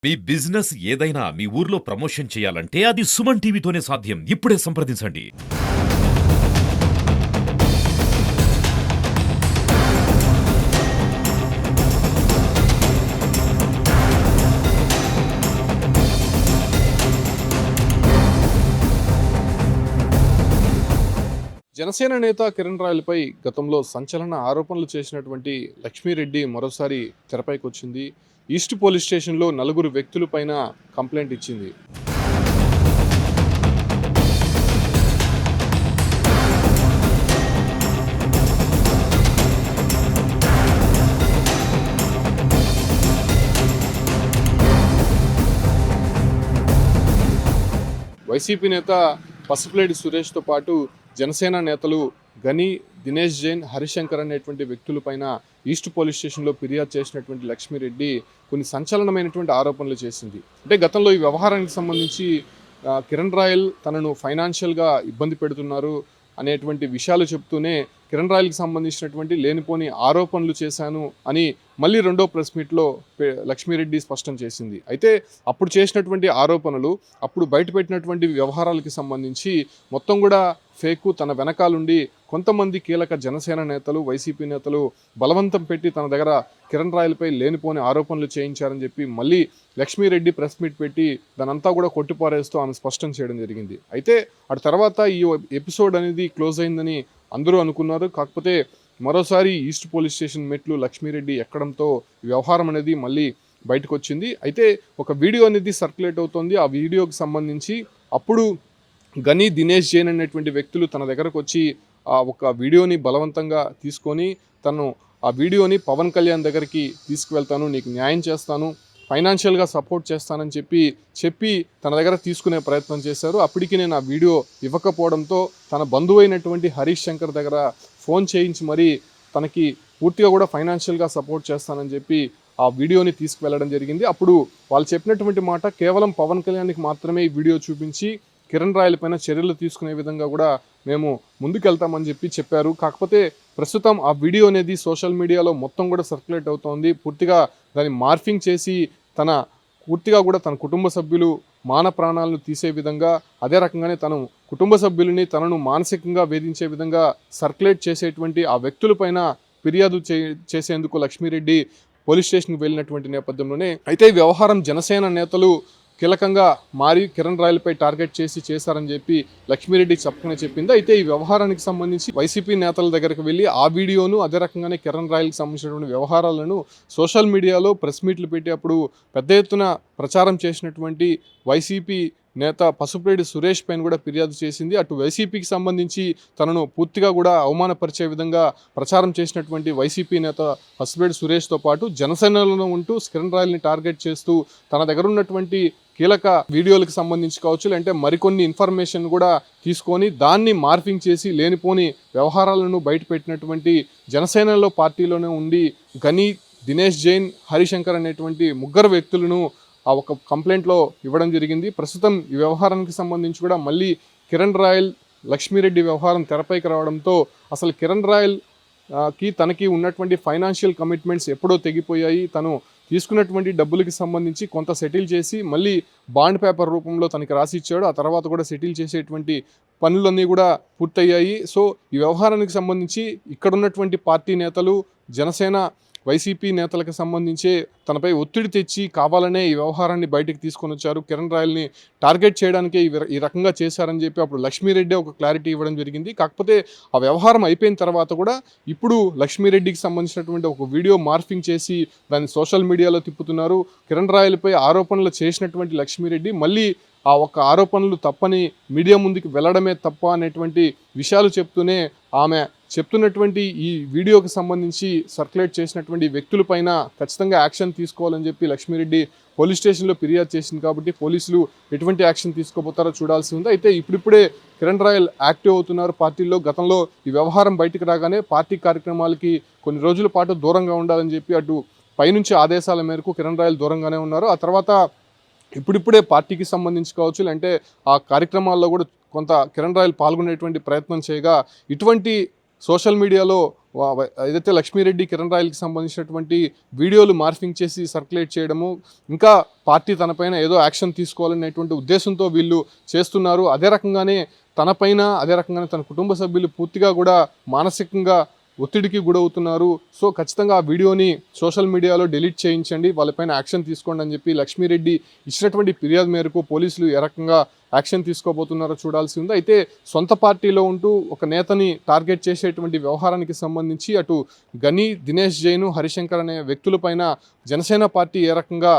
మీ business ఏదైనా మీ ఊర్లో promotion చేయాలంటే అది సుమన్ టీవీతోనే సాధ్యం. ఇప్పుడే సంప్రదించండి. జనసేన నేత కిరణ్ రాయలపై గతంలో సంచలన ఆరోపణలు చేసినటువంటి లక్ష్మీరెడ్డి మరోసారి తెరపైకి వచ్చింది. ఈస్ట్ పోలీస్ స్టేషన్లో నలుగురు వ్యక్తులపైన కంప్లైంట్ ఇచ్చింది. వైసీపీ నేత పసుపులేడి సురేష్తో పాటు జనసేన నేతలు గని, దినేష్ జైన్, హరిశంకర్ అనేటువంటి వ్యక్తులపైన ఈస్ట్ పోలీస్ స్టేషన్లో ఫిర్యాదు చేసినటువంటి లక్ష్మీరెడ్డి కొన్ని సంచలనమైనటువంటి ఆరోపణలు చేసింది. అంటే గతంలో ఈ వ్యవహారానికి సంబంధించి కిరణ్ రాయల్ తనను ఫైనాన్షియల్గా ఇబ్బంది పెడుతున్నారు అనేటువంటి విషయాలు చెప్తూనే కిరణ్ రాయల్కి సంబంధించినటువంటి లేనిపోని ఆరోపణలు చేశాను అని మళ్ళీ రెండో ప్రెస్ మీట్లో లక్ష్మీరెడ్డి స్పష్టం చేసింది. అయితే అప్పుడు చేసినటువంటి ఆరోపణలు, అప్పుడు బయటపెట్టినటువంటి వ్యవహారాలకి సంబంధించి మొత్తం కూడా ఫేకు, తన వెనకాలుండి కొంతమంది కీలక జనసేన నేతలు, వైసీపీ నేతలు బలవంతం పెట్టి తన దగ్గర కిరణ్ రాయల్పై లేనిపోని ఆరోపణలు చేయించారని చెప్పి మళ్ళీ లక్ష్మీరెడ్డి ప్రెస్ మీట్ పెట్టి దానంతా కూడా కొట్టిపారేస్తూ ఆమె స్పష్టం చేయడం జరిగింది. అయితే అటు తర్వాత ఈ ఎపిసోడ్ అనేది క్లోజ్ అయిందని అందరూ అనుకున్నారు. కాకపోతే మరోసారి ఈస్ట్ పోలీస్ స్టేషన్ మెట్లు లక్ష్మీరెడ్డి ఎక్కడంతో వ్యవహారం అనేది మళ్ళీ బయటకు వచ్చింది. అయితే ఒక వీడియో అనేది సర్క్యులేట్ అవుతోంది. ఆ వీడియోకి సంబంధించి అప్పుడు గని, దినేష్ జైన్ అనేటువంటి వ్యక్తులు తన దగ్గరకు వచ్చి ఒక వీడియోని బలవంతంగా తీసుకొని తను ఆ వీడియోని పవన్ కళ్యాణ్ దగ్గరికి తీసుకువెళ్తాను, నీకు న్యాయం చేస్తాను, ఫైనాన్షియల్గా సపోర్ట్ చేస్తానని చెప్పి తన దగ్గర తీసుకునే ప్రయత్నం చేశారు. అప్పటికి నేను ఆ వీడియో ఇవ్వకపోవడంతో తన బంధువు అయినటువంటి హరీష్ శంకర్ దగ్గర ఫోన్ చేయించి మరీ తనకి పూర్తిగా కూడా ఫైనాన్షియల్గా సపోర్ట్ చేస్తానని చెప్పి ఆ వీడియోని తీసుకువెళ్ళడం జరిగింది. అప్పుడు వాళ్ళు చెప్పినటువంటి మాట కేవలం పవన్ కళ్యాణ్కి మాత్రమే ఈ వీడియో చూపించి కిరణ్ రాయల్ పైన చర్యలు తీసుకునే విధంగా కూడా మేము ముందుకెళ్తామని చెప్పారు. కాకపోతే ప్రస్తుతం ఆ వీడియో అనేది సోషల్ మీడియాలో మొత్తం కూడా సర్క్యులేట్ అవుతోంది. పూర్తిగా దాన్ని మార్ఫింగ్ చేసి పూర్తిగా కూడా తన కుటుంబ సభ్యులు మాన ప్రాణాలను తీసే విధంగా, అదే రకంగానే తను కుటుంబ సభ్యులని తనను మానసికంగా వేధించే విధంగా సర్క్యులేట్ చేసేటువంటి ఆ వ్యక్తులపైన ఫిర్యాదు చేసేందుకు లక్ష్మీరెడ్డి పోలీస్ స్టేషన్కి వెళ్ళినటువంటి నేపథ్యంలోనే అయితే ఈ వ్యవహారం జనసేన నేతలు కీలకంగా మారి కిరణ్ రాయల్పై టార్గెట్ చేశారని చెప్పి లక్ష్మీరెడ్డి చెప్పకనే చెప్పింది. అయితే ఈ వ్యవహారానికి సంబంధించి వైసీపీ నేతల దగ్గరకు వెళ్ళి ఆ వీడియోను, అదే రకంగానే కిరణ్ రాయల్కి సంబంధించినటువంటి వ్యవహారాలను సోషల్ మీడియాలో ప్రెస్ మీట్లు పెట్టి అప్పుడు పెద్ద ఎత్తున ప్రచారం చేసినటువంటి వైసీపీ నేత పసుపులేడి సురేష్ పైన కూడా ఫిర్యాదు చేసింది. అటు వైసీపీకి సంబంధించి తనను పూర్తిగా కూడా అవమానపరిచే విధంగా ప్రచారం చేసినటువంటి వైసీపీ నేత పసుపులేడి సురేష్తో పాటు జనసేనలో ఉంటూ కిరణ్ రాయల్ని టార్గెట్ చేస్తూ తన దగ్గర ఉన్నటువంటి కీలక వీడియోలకు సంబంధించి కావచ్చు, లేదంటే మరికొన్ని ఇన్ఫర్మేషన్ కూడా తీసుకొని దాన్ని మార్ఫింగ్ చేసి లేనిపోని వ్యవహారాలను బయటపెట్టినటువంటి జనసేనలో పార్టీలోనే ఉండి గని, దినేష్ జైన్, హరిశంకర్ అనేటువంటి ముగ్గురు వ్యక్తులను ఆ ఒక కంప్లైంట్లో ఇవ్వడం జరిగింది. ప్రస్తుతం ఈ వ్యవహారానికి సంబంధించి కూడా మళ్ళీ కిరణ్ రాయల్, లక్ష్మీరెడ్డి వ్యవహారం తెరపైకి రావడంతో అసలు కిరణ్ రాయల్ తనకి ఉన్నటువంటి ఫైనాన్షియల్ కమిట్మెంట్స్ ఎప్పుడో తెగిపోయాయి. తను తీసుకున్నటువంటి డబ్బులకి సంబంధించి కొంత సెటిల్ చేసి మళ్ళీ బాండ్ పేపర్ రూపంలో తనకి రాసి ఇచ్చాడు. ఆ తర్వాత కూడా సెటిల్ చేసేటువంటి పనులన్నీ కూడా పూర్తయ్యాయి. సో ఈ వ్యవహారానికి సంబంధించి ఇక్కడ ఉన్నటువంటి పార్టీ నేతలు, జనసేన, వైసీపీ నేతలకు సంబంధించి తనపై ఒత్తిడి తెచ్చి కావాలనే ఈ వ్యవహారాన్ని బయటకు తీసుకొని వచ్చారు. కిరణ్ రాయల్ని టార్గెట్ చేయడానికే ఈ రకంగా చేశారని చెప్పి అప్పుడు లక్ష్మీరెడ్డి ఒక క్లారిటీ ఇవ్వడం జరిగింది. కాకపోతే ఆ వ్యవహారం అయిపోయిన తర్వాత కూడా ఇప్పుడు లక్ష్మీరెడ్డికి సంబంధించినటువంటి ఒక వీడియో మార్ఫింగ్ చేసి దాన్ని సోషల్ మీడియాలో తిప్పుతున్నారు. కిరణ్ రాయల్పై ఆరోపణలు చేసినటువంటి లక్ష్మీరెడ్డి మళ్ళీ ఆ ఒక్క ఆరోపణలు తప్పని మీడియా ముందుకు వెళ్ళడమే తప్ప అనేటువంటి విషయాలు చెప్తూనే ఆమె చెప్తున్నటువంటి ఈ వీడియోకి సంబంధించి సర్క్యులేట్ చేసినటువంటి వ్యక్తులపైన ఖచ్చితంగా యాక్షన్ తీసుకోవాలని చెప్పి లక్ష్మీరెడ్డి పోలీస్ స్టేషన్లో ఫిర్యాదు చేసింది. కాబట్టి పోలీసులు ఎటువంటి యాక్షన్ తీసుకోబోతారో చూడాల్సి ఉంది. అయితే ఇప్పుడిప్పుడే కిరణ్ రాయల్ యాక్టివ్ అవుతున్నారు పార్టీలో. గతంలో ఈ వ్యవహారం బయటకు రాగానే పార్టీ కార్యక్రమాలకి కొన్ని రోజుల పాటు దూరంగా ఉండాలని చెప్పి అటు పైనుంచి ఆదేశాల మేరకు కిరణ్ రాయల్ దూరంగానే ఉన్నారు. ఆ తర్వాత ఇప్పుడిప్పుడే పార్టీకి సంబంధించి కావచ్చు, లేదంటే ఆ కార్యక్రమాల్లో కూడా కొంత కిరణ్ రాయల్ పాల్గొనేటువంటి ప్రయత్నం చేయగా ఇటువంటి సోషల్ మీడియాలో ఏదైతే లక్ష్మీరెడ్డి కిరణ్ రాయలకి సంబంధించినటువంటి వీడియోలు మార్ఫింగ్ చేసి సర్క్యులేట్ చేయడము, ఇంకా పార్టీ తనపైన ఏదో యాక్షన్ తీసుకోవాలనేటువంటి ఉద్దేశంతో వీళ్ళు చేస్తున్నారు. అదే రకంగానే తన కుటుంబ సభ్యులు పూర్తిగా కూడా మానసికంగా ఒత్తిడికి గురవుతున్నారు. సో ఖచ్చితంగా ఆ వీడియోని సోషల్ మీడియాలో డిలీట్ చేయించండి, వాళ్ళపైన యాక్షన్ తీసుకోండి అని చెప్పి లక్ష్మీరెడ్డి ఇచ్చినటువంటి ఫిర్యాదు మేరకు పోలీసులు ఏ రకంగా యాక్షన్ తీసుకోబోతున్నారో చూడాల్సి ఉంది. అయితే సొంత పార్టీలో ఉంటూ ఒక నేతని టార్గెట్ చేసేటువంటి వ్యవహారానికి సంబంధించి అటు గని, దినేష్ జైన్, హరిశంకర్ అనే వ్యక్తులపైన జనసేన పార్టీ ఏ రకంగా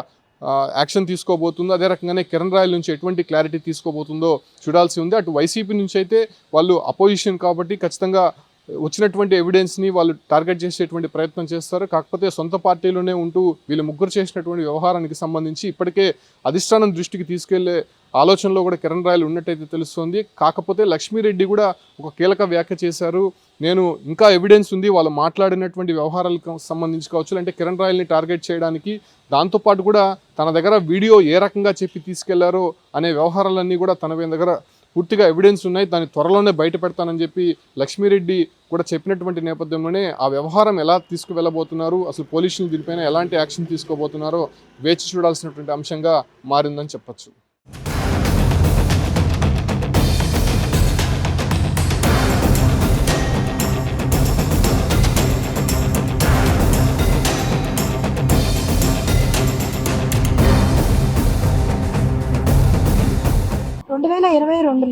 యాక్షన్ తీసుకోబోతుందో, అదే రకంగానే కిరణ్ రాయల్ నుంచి ఎటువంటి క్లారిటీ తీసుకోబోతుందో చూడాల్సి ఉంది. అటు వైసీపీ నుంచి అయితే వాళ్ళు అపోజిషన్ కాబట్టి ఖచ్చితంగా వచ్చినటువంటి ఎవిడెన్స్ని వాళ్ళు టార్గెట్ చేసేటువంటి ప్రయత్నం చేస్తారు. కాకపోతే సొంత పార్టీలోనే ఉంటూ వీళ్ళు ముగ్గురు చేసినటువంటి వ్యవహారానికి సంబంధించి ఇప్పటికే అధిష్టానం దృష్టికి తీసుకెళ్లే ఆలోచనలో కూడా కిరణ్ రాయల్ ఉన్నట్టయితే తెలుస్తుంది. కాకపోతే లక్ష్మీరెడ్డి కూడా ఒక కీలక వ్యాఖ్య చేశారు. నేను ఇంకా ఎవిడెన్స్ ఉంది, వాళ్ళు మాట్లాడినటువంటి వ్యవహారాలకు సంబంధించి కావచ్చు, అంటే కిరణ్ రాయల్ని టార్గెట్ చేయడానికి, దాంతోపాటు కూడా తన దగ్గర వీడియో ఏ రకంగా చెప్పి తీసుకెళ్లారో అనే వ్యవహారాలన్నీ కూడా తన దగ్గర పూర్తిగా ఎవిడెన్స్ ఉన్నాయి, దాన్ని త్వరలోనే బయట పెడతానని చెప్పి లక్ష్మీరెడ్డి కూడా చెప్పినటువంటి నేపథ్యంలోనే ఆ వ్యవహారం ఎలా తీసుకువెళ్ళబోతున్నారు, అసలు పోలీసులు దీనిపైన ఎలాంటి యాక్షన్ తీసుకోబోతున్నారో వేచి చూడాల్సినటువంటి అంశంగా మారిందని చెప్పొచ్చు.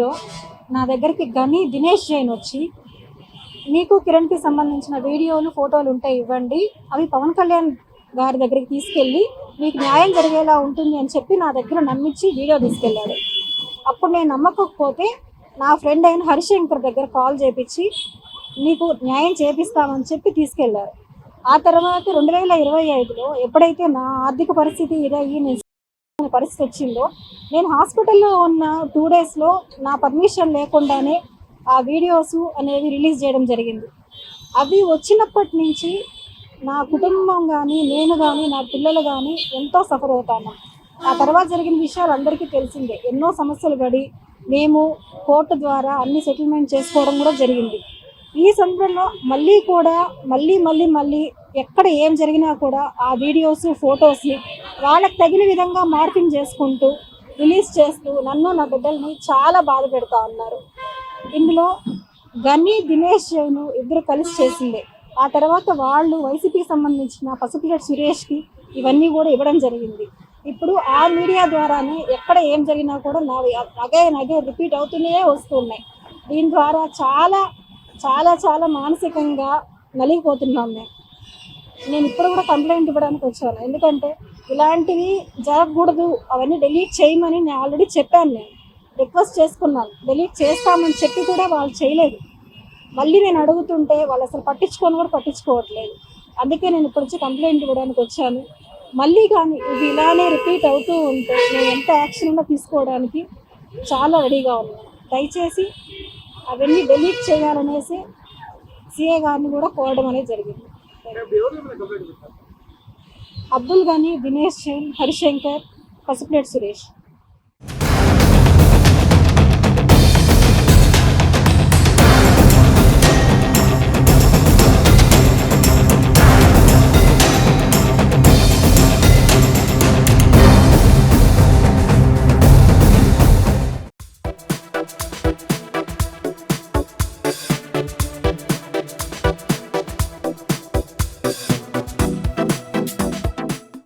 లో నా దగ్గరికి గని, దినేష్ జైన్ వచ్చి మీకు కిరణ్కి సంబంధించిన వీడియోలు, ఫోటోలు ఉంటాయి ఇవ్వండి, అవి పవన్ కళ్యాణ్ గారి దగ్గరికి తీసుకెళ్ళి మీకు న్యాయం జరిగేలా ఉంటుంది అని చెప్పి నా దగ్గర నమ్మించి వీడియో తీసుకెళ్ళాడు. అప్పుడు నేను నమ్మకపోతే నా ఫ్రెండ్ అయిన హరిశంకర్ దగ్గర కాల్ చేపించి మీకు న్యాయం చేపిస్తామని చెప్పి తీసుకెళ్లారు. ఆ తర్వాత 2025లో ఎప్పుడైతే నా ఆర్థిక పరిస్థితి ఇదయ్యి నేను పరిస్థితి వచ్చిందో, నేను హాస్పిటల్లో ఉన్న 2 డేస్లో నా పర్మిషన్ లేకుండానే ఆ వీడియోస్ అనేవి రిలీజ్ చేయడం జరిగింది. అవి వచ్చినప్పటి నుంచి నా కుటుంబం కానీ, నేను కానీ, నా పిల్లలు కానీ ఎంతో సఫర్ అవుతాను. ఆ తర్వాత జరిగిన విషయాలు అందరికీ తెలిసిందే. ఎన్నో సమస్యలు పడి మేము కోర్టు ద్వారా అన్ని సెటిల్మెంట్ చేసుకోవడం కూడా జరిగింది. ఈ సందర్భంలో మళ్ళీ ఎక్కడ ఏం జరిగినా కూడా ఆ వీడియోస్, ఫొటోస్ని వాళ్ళకి తగిన విధంగా మార్పింగ్ చేసుకుంటూ రిలీజ్ చేస్తూ నన్ను, నా బిడ్డల్ని చాలా బాధ పెడతా ఉన్నారు. ఇందులో గని, దినేష్ జైన్ ఇద్దరు కలిసి చేసిందే. ఆ తర్వాత వాళ్ళు వైసీపీకి సంబంధించిన పసుపులేటి సురేష్కి ఇవన్నీ కూడా ఇవ్వడం జరిగింది. ఇప్పుడు ఆ మీడియా ద్వారానే ఎక్కడ ఏం జరిగినా కూడా నావి అగైన్ రిపీట్ అవుతూనే వస్తున్నాయి. దీని ద్వారా చాలా చాలా చాలా మానసికంగా నలిగిపోతున్నాం. నేను ఇప్పుడు కూడా కంప్లైంట్ ఇవ్వడానికి వచ్చాను. ఎందుకంటే ఇలాంటివి జరగకూడదు, అవన్నీ డిలీట్ చేయమని నేను ఆల్రెడీ చెప్పాను. నేను రిక్వెస్ట్ చేసుకున్నాను, డిలీట్ చేస్తామని చెప్పి కూడా వాళ్ళు చేయలేదు. మళ్ళీ నేను అడుగుతుంటే వాళ్ళు అసలు పట్టించుకోవట్లేదు. అందుకే నేను ఇప్పుడు వచ్చి కంప్లైంట్ ఇవ్వడానికి వచ్చాను. మళ్ళీ కానీ ఇది ఇలానే రిపీట్ అవుతూ ఉంటే నేను ఎంత యాక్షన్ ఉన్నా తీసుకోవడానికి చాలా రెడీగా ఉన్నాను. దయచేసి అవన్నీ డిలీట్ చేయాలనేసి సిఏ గారిని కూడా కోరడం అనేది జరిగింది. అబ్దుల్ గని, దినేష్ జైన్, హరిశంకర్, పసుపులేటి సురేష్.